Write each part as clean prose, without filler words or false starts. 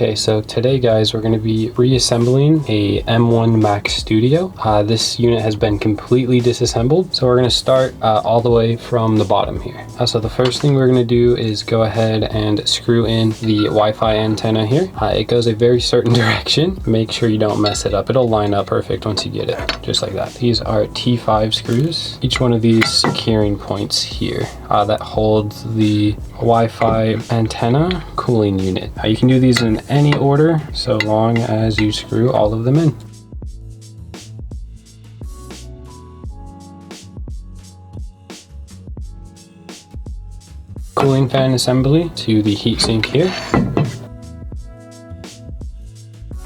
Okay, so today guys, we're going to be reassembling a M1 Max Studio. This unit has been completely disassembled, so we're going to start all the way from the bottom here. So the first thing we're going to do is go ahead and screw in the Wi-Fi antenna here. It goes a very certain direction. Make sure you don't mess it up. It'll line up perfect once you get it, just like that. These are T5 screws. Each one of these securing points here that holds the Wi-Fi antenna cooling unit. You can do these in any order so long as you screw all of them in. Cooling fan assembly to the heatsink here.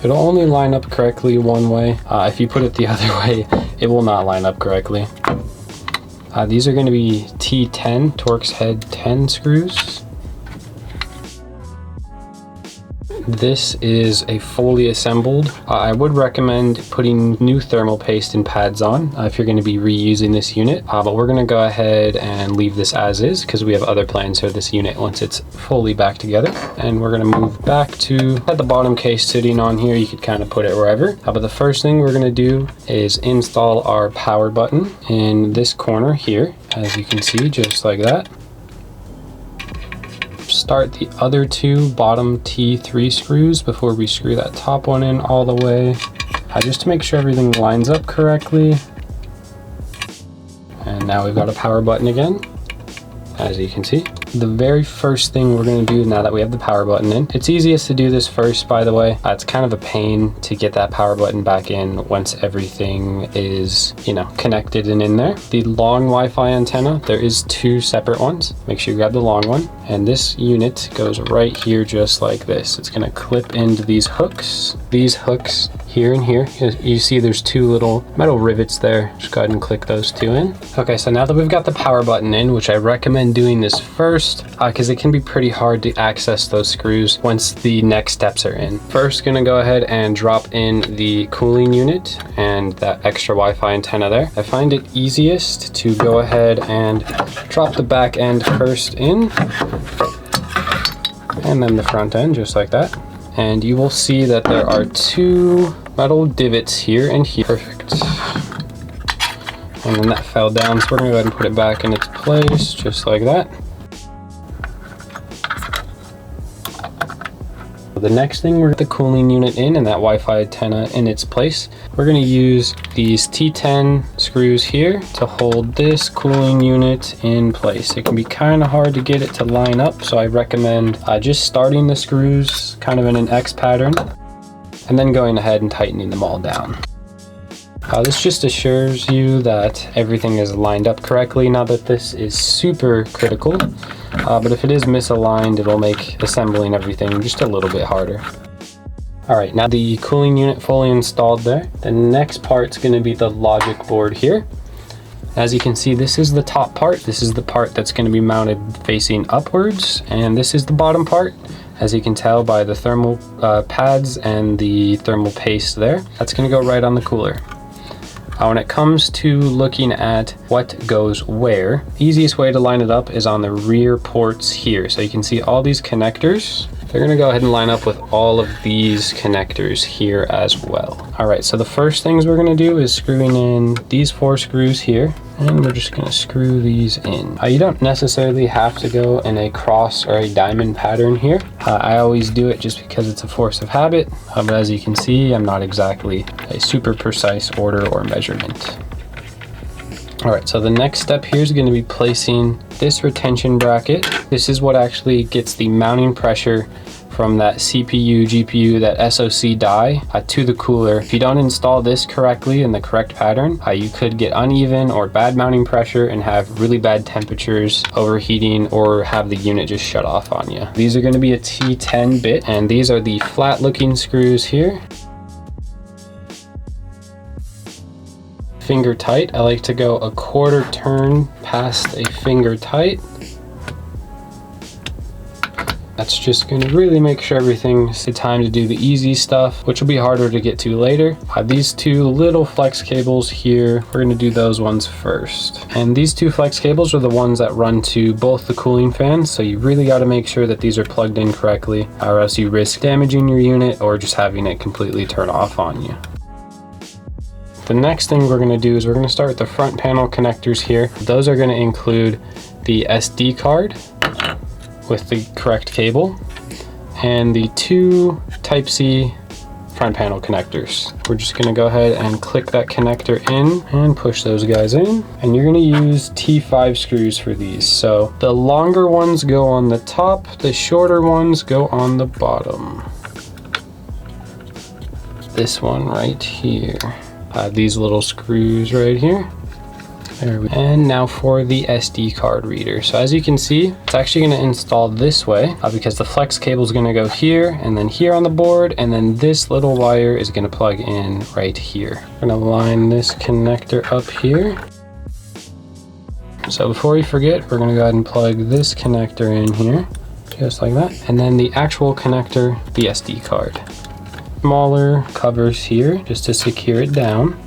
It'll only line up correctly one way. If you put it the other way, it will not line up correctly. These are going to be T10 Torx head 10 screws. This is a fully assembled. I would recommend putting new thermal paste and pads on if you're going to be reusing this unit, but we're going to go ahead and leave this as is because we have other plans for this unit once it's fully back together. And we're going to move back to the bottom case sitting on here. You could kind of put it wherever, but the first thing we're going to do is install our power button in this corner here, as you can see, just like that. Start the other two bottom T3 screws before we screw that top one in all the way, just to make sure everything lines up correctly. And now we've got a power button again, as you can see. The very first thing we're going to do now that we have the power button in, it's easiest to do this first, by the way. It's kind of a pain to get that power button back in once everything is, connected and in there. The long Wi-Fi antenna, there is two separate ones. Make sure you grab the long one. And this unit goes right here just like this. It's going to clip into these hooks. These hooks here and here. You see there's two little metal rivets there. Just go ahead and click those two in. Okay, so now that we've got the power button in, which I recommend doing this first, because it can be pretty hard to access those screws once the next steps are in. First, gonna go ahead and drop in the cooling unit and that extra Wi-Fi antenna there. I find it easiest to go ahead and drop the back end first in, and then the front end, just like that. And you will see that there are two metal divots here and here. Perfect. And then that fell down, so we're gonna go ahead and put it back in its place, just like that. The next thing, we're the cooling unit in and that Wi-Fi antenna in its place. We're going to use these T10 screws here to hold this cooling unit in place. It can be kind of hard to get it to line up, so I recommend just starting the screws kind of in an X pattern and then going ahead and tightening them all down. This just assures you that everything is lined up correctly. Now that this is super critical, but if it is misaligned, it'll make assembling everything just a little bit harder. All right, now the cooling unit fully installed there. The next part's going to be the logic board here. As you can see, this is the top part. This is the part that's going to be mounted facing upwards, and this is the bottom part. As you can tell by the thermal pads and the thermal paste there, that's going to go right on the cooler. When it comes to looking at what goes where, the easiest way to line it up is on the rear ports here. So you can see all these connectors. They're going to go ahead and line up with all of these connectors here as well. All right, so the first things we're going to do is screwing in these 4 screws here, and we're just going to screw these in. You don't necessarily have to go in a cross or a diamond pattern here. I always do it just because it's a force of habit, but as you can see, I'm not exactly a super precise order or measurement. All right, so the next step here is going to be placing this retention bracket. This is what actually gets the mounting pressure from that CPU, GPU, that SoC die to the cooler. If you don't install this correctly in the correct pattern, you could get uneven or bad mounting pressure and have really bad temperatures, overheating, or have the unit just shut off on you. These are going to be a T10 bit, and these are the flat looking screws here. Finger tight. I like to go a quarter turn past a finger tight. That's just going to really make sure everything's the time to do the easy stuff, which will be harder to get to later. These two little flex cables here, we're going to do those ones first. And these two flex cables are the ones that run to both the cooling fans, so you really got to make sure that these are plugged in correctly, or else you risk damaging your unit or just having it completely turn off on you. The next thing we're going to do is we're going to start with the front panel connectors here. Those are going to include the SD card with the correct cable and the two Type-C front panel connectors. We're just going to go ahead and click that connector in and push those guys in. And you're going to use T5 screws for these. So the longer ones go on the top, the shorter ones go on the bottom. This one right here. These little screws right here. There we go. And now for the SD card reader. So as you can see, it's actually going to install this way because the flex cable is going to go here and then here on the board, and then this little wire is going to plug in right here. We're going to line this connector up here. So before we forget, we're going to go ahead and plug this connector in here, just like that. And then the actual connector, the SD card. Smaller covers here just to secure it down.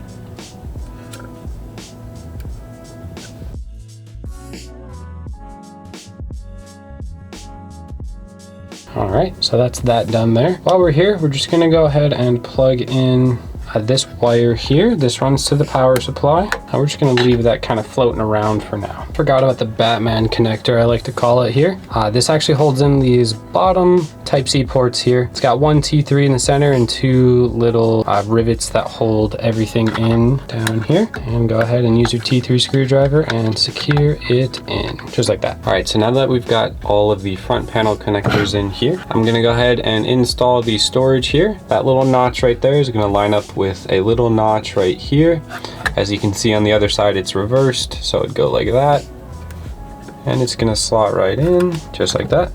All right, so that's that done there. While we're here, we're just gonna go ahead and plug in this wire here. This runs to the power supply. And we're just gonna leave that kind of floating around for now. Forgot about the Batman connector, I like to call it here. This actually holds in these bottom Type-C ports here. It's got one T3 in the center and two little rivets that hold everything in down here. And go ahead and use your T3 screwdriver and secure it in, just like that. All right, so now that we've got all of the front panel connectors in here, I'm gonna go ahead and install the storage here. That little notch right there is gonna line up with a little notch right here. As you can see on the other side, it's reversed, so it'd go like that. And it's gonna slot right in, just like that.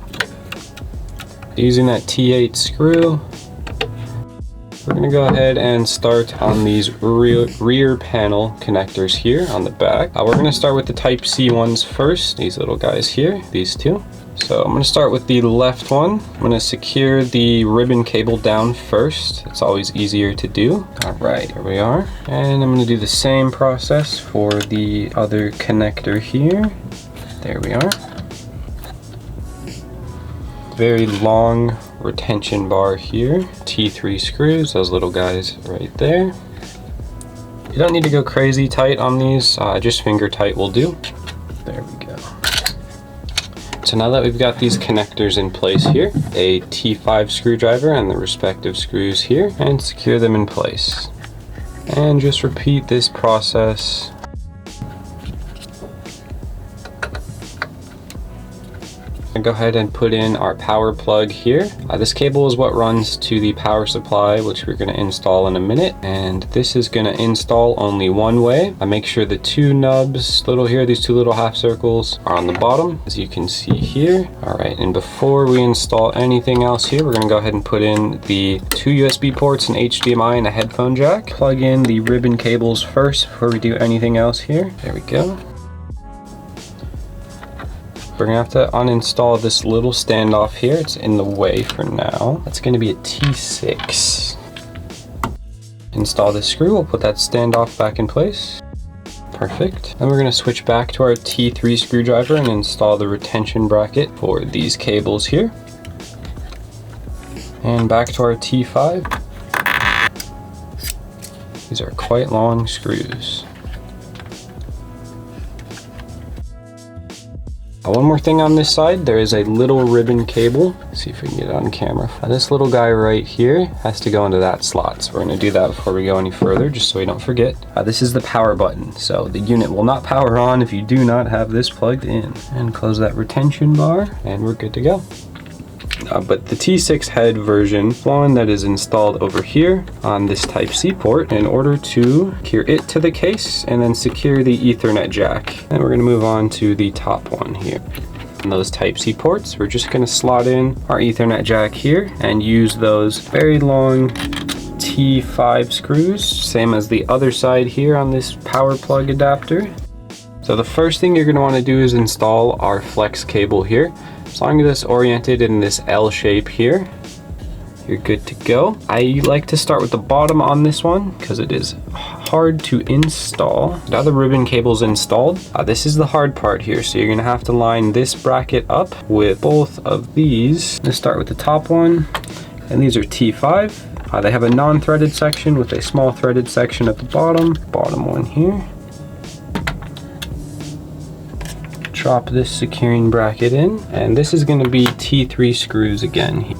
Using that T8 screw, we're gonna go ahead and start on these rear panel connectors here on the back. We're gonna start with the Type-C ones first, these little guys here, these two. So I'm gonna start with the left one. I'm gonna secure the ribbon cable down first. It's always easier to do. All right, here we are. And I'm gonna do the same process for the other connector here. There we are. Very long retention bar here. T3 screws, those little guys right there. You don't need to go crazy tight on these, just finger tight will do. There we go. So now that we've got these connectors in place here, a T5 screwdriver and the respective screws here, and secure them in place. And just repeat this process. Go ahead and put in our power plug here. This cable is what runs to the power supply, which we're going to install in a minute. And this is going to install only one way. I make sure the two nubs little here, these two little half circles, are on the bottom, as you can see here. All right, and before we install anything else here, we're going to go ahead and put in the two USB ports, an HDMI and a headphone jack. Plug in the ribbon cables first before we do anything else here. There we go. We're gonna have to uninstall this little standoff here. It's in the way for now. That's gonna be a T6. Install this screw, we'll put that standoff back in place. Perfect. Then we're gonna switch back to our T3 screwdriver and install the retention bracket for these cables here. And back to our T5. These are quite long screws. One more thing on this side, there is a little ribbon cable. Let's see if we can get it on camera. This little guy right here has to go into that slot. So we're gonna do that before we go any further, just so we don't forget. This is the power button. So the unit will not power on if you do not have this plugged in. And close that retention bar and we're good to go. But the T6 head version, one that is installed over here on this Type-C port in order to secure it to the case and then secure the Ethernet jack. And we're gonna move on to the top one here. On those Type-C ports, we're just gonna slot in our Ethernet jack here and use those very long T5 screws, same as the other side here on this power plug adapter. So the first thing you're gonna wanna do is install our flex cable here. As long as it's oriented in this L shape here, you're good to go. I like to start with the bottom on this one because it is hard to install. Now the ribbon cable's installed. This is the hard part here. So you're gonna have to line this bracket up with both of these. Let's start with the top one. And these are T5. They have a non-threaded section with a small threaded section at the bottom. Bottom one here. Drop this securing bracket in. And this is gonna be T3 screws again.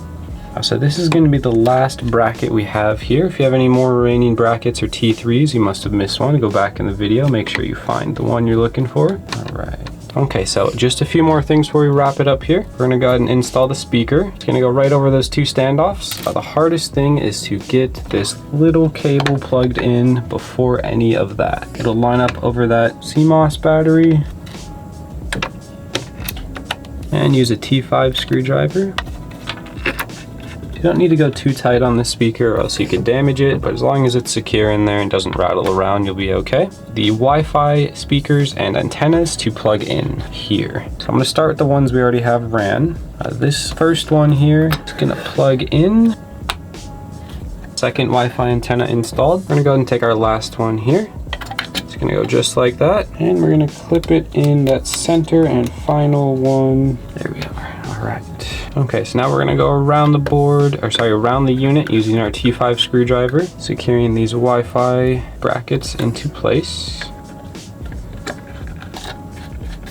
So this is going to be the last bracket we have here. If you have any more remaining brackets or T3s, you must have missed one. Go back in the video, make sure you find the one you're looking for. All right. Okay, so just a few more things before we wrap it up here. We're going to go ahead and install the speaker. It's going to go right over those two standoffs. The hardest thing is to get this little cable plugged in before any of that. It'll line up over that CMOS battery. And use a T5 screwdriver. You don't need to go too tight on the speaker or else you could damage it, but as long as it's secure in there and doesn't rattle around, you'll be okay. The Wi-Fi speakers and antennas to plug in here. So I'm gonna start with the ones we already have ran. This first one here is gonna plug in. Second Wi-Fi antenna installed. We're gonna go ahead and take our last one here. It's gonna go just like that. And we're gonna clip it in that center and final one. There we are, all right. Okay, so now we're gonna go around the board, or sorry, around the unit using our T5 screwdriver, securing these Wi-Fi brackets into place.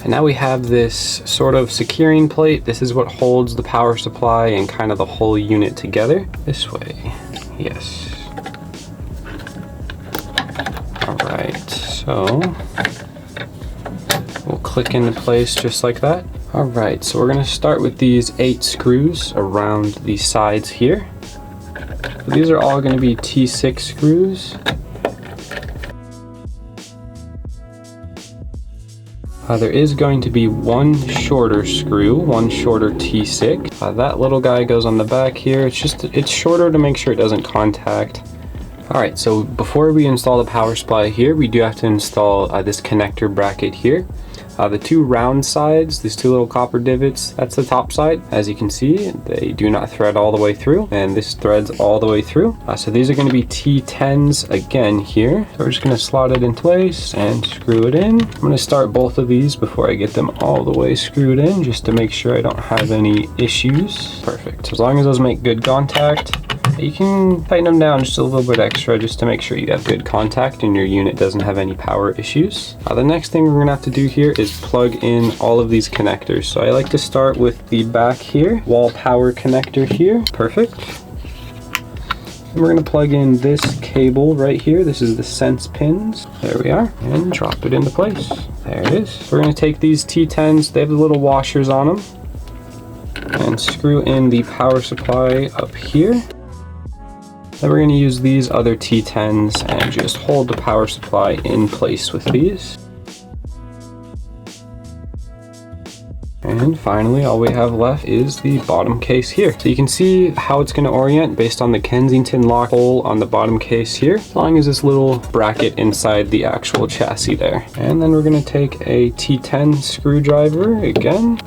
And now we have this sort of securing plate. This is what holds the power supply and kind of the whole unit together. This way, yes. All right, so we'll click into place just like that. All right, so we're gonna start with these 8 screws around the sides here. So these are all gonna be T6 screws. There is going to be one shorter screw, one shorter T6. That little guy goes on the back here. It's shorter to make sure it doesn't contact. All right, so before we install the power supply here, we do have to install this connector bracket here. The two round sides, these two little copper divots, that's the top side. As you can see, they do not thread all the way through, and this threads all the way through. So these are going to be T10s again here. So we're just going to slot it in place and screw it in. I'm going to start both of these before I get them all the way screwed in, just to make sure I don't have any issues. Perfect. So as long as those make good contact, you can tighten them down just a little bit extra just to make sure you have good contact and your unit doesn't have any power issues. The next thing we're gonna have to do here is plug in all of these connectors. So I like to start with the back here, wall power connector here. Perfect. And we're gonna plug in this cable right here. This is the sense pins. There we are, and drop it into place. There it is. We're gonna take these T10s, they have the little washers on them, and screw in the power supply up here. Then we're going to use these other T10s and just hold the power supply in place with these. And finally, all we have left is the bottom case here. So you can see how it's going to orient based on the Kensington lock hole on the bottom case here, as long as this little bracket inside the actual chassis there. And then we're going to take a T10 screwdriver again.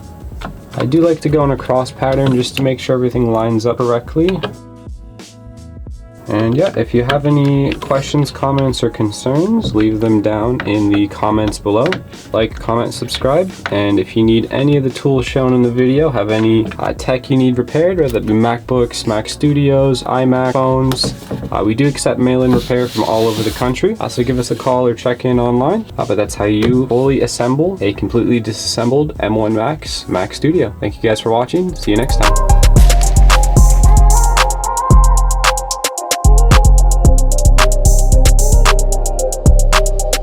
I do like to go in a cross pattern just to make sure everything lines up correctly. And yeah, if you have any questions, comments, or concerns, leave them down in the comments below. Like, comment, subscribe, and if you need any of the tools shown in the video, have any tech you need repaired, whether it be MacBooks, Mac Studios, iMac phones, we do accept mail-in repair from all over the country, so give us a call or check in online. But that's how you fully assemble a completely disassembled M1 Max Mac Studio. Thank you guys for watching. See you next time.